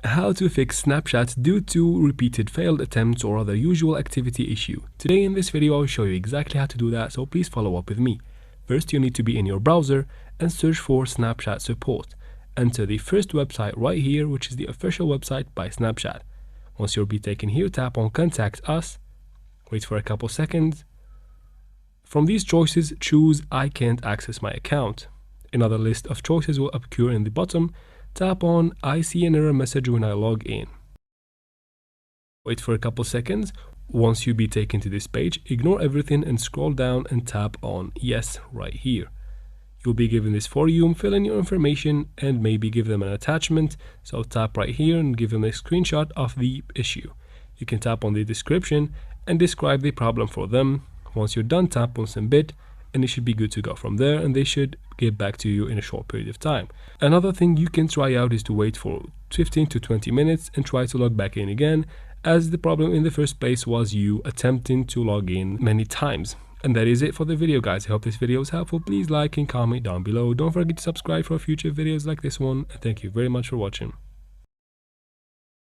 How to fix Snapchat due to repeated failed attempts or other usual activity issue. Today in this video I'll show you exactly how to do that, so please follow up with me. First, you need to be in your browser and search for Snapchat support. Enter the first website right here, which is the official website by Snapchat. Once you'll be taken here, tap on Contact Us. Wait for a couple seconds. From these choices, choose I can't access my account. Another list of choices will appear in the bottom. Tap on I see an error message when I log in. Wait for a couple seconds. Once you be taken to this page, ignore everything and scroll down and tap on Yes right here. You'll be given this for you, fill in your information and maybe give them an attachment. So tap right here and give them a screenshot of the issue. You can tap on the description and describe the problem for them. Once you're done, tap on Submit and it should be good to go from there, and they should get back to you in a short period of time. Another thing you can try out is to wait for 15 to 20 minutes and try to log back in again, as the problem in the first place was you attempting to log in many times. And that is it for the video, guys. I hope this video was helpful. Please like and comment down below. Don't forget to subscribe for future videos like this one, and thank you very much for watching.